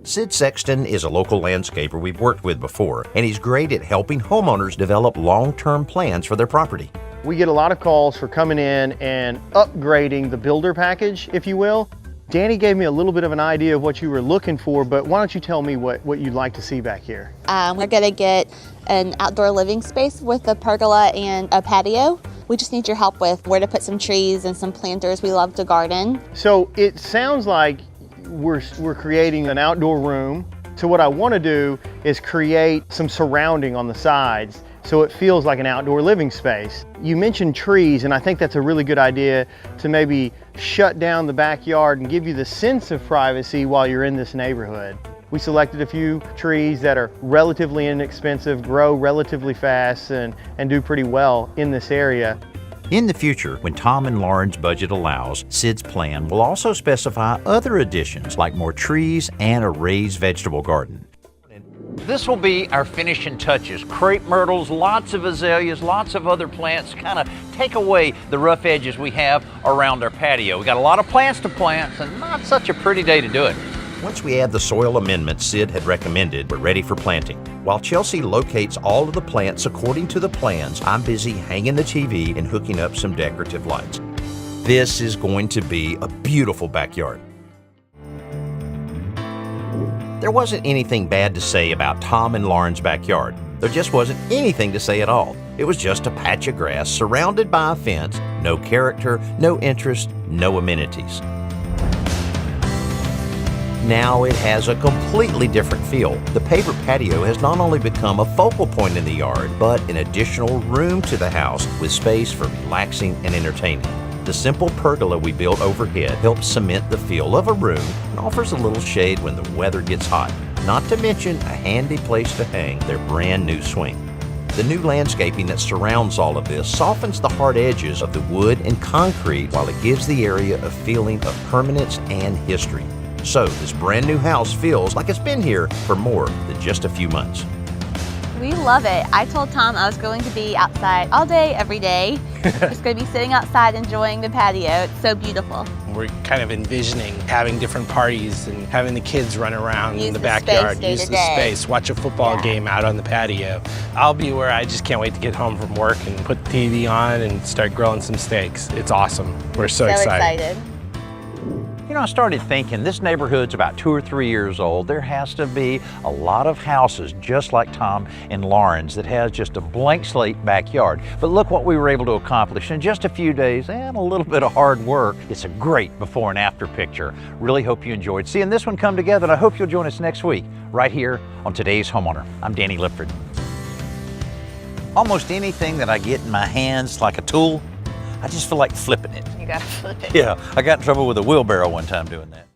Sid Sexton is a local landscaper we've worked with before, and he's great at helping homeowners develop long-term plans for their property. We get a lot of calls for coming in and upgrading the builder package, if you will. Danny gave me a little bit of an idea of what you were looking for, but why don't you tell me what you'd like to see back here? We're gonna get an outdoor living space with a pergola and a patio. We just need your help with where to put some trees and some planters. We love to garden. So it sounds like we're creating an outdoor room. So what I want to do is create some surrounding on the sides so it feels like an outdoor living space. You mentioned trees, and I think that's a really good idea to maybe shut down the backyard and give you the sense of privacy while you're in this neighborhood. We selected a few trees that are relatively inexpensive, grow relatively fast, and do pretty well in this area. In the future, when Tom and Lauren's budget allows, Sid's plan will also specify other additions like more trees and a raised vegetable garden. This will be our finishing touches. Crepe myrtles, lots of azaleas, lots of other plants, kind of take away the rough edges we have around our patio. We got a lot of plants to plant, and not such a pretty day to do it. Once we add the soil amendments Sid had recommended, we're ready for planting. While Chelsea locates all of the plants according to the plans, I'm busy hanging the TV and hooking up some decorative lights. This is going to be a beautiful backyard. There wasn't anything bad to say about Tom and Lauren's backyard. There just wasn't anything to say at all. It was just a patch of grass surrounded by a fence, no character, no interest, no amenities. Now it has a completely different feel. The paver patio has not only become a focal point in the yard, but an additional room to the house with space for relaxing and entertaining. The simple pergola we built overhead helps cement the feel of a room and offers a little shade when the weather gets hot, not to mention a handy place to hang their brand new swing. The new landscaping that surrounds all of this softens the hard edges of the wood and concrete while it gives the area a feeling of permanence and history. So this brand new house feels like it's been here for more than just a few months. We love it. I told Tom I was going to be outside all day, every day. Just going to be sitting outside enjoying the patio. It's so beautiful. We're kind of envisioning having different parties and having the kids run around in the backyard, use the space, watch a football game out on the patio. I'll be where I just can't wait to get home from work and put the TV on and start grilling some steaks. It's awesome. We're so excited. You know, I started thinking this neighborhood's about 2 or 3 years old. There has to be a lot of houses just like Tom and Lauren's that has just a blank slate backyard. But look what we were able to accomplish in just a few days and a little bit of hard work. It's a great before and after picture. Really hope you enjoyed seeing this one come together, and I hope you'll join us next week right here on Today's Homeowner. I'm Danny Lipford. Almost anything that I get in my hands like a tool, I just feel like flipping it. You gotta flip it. Yeah, I got in trouble with a wheelbarrow one time doing that.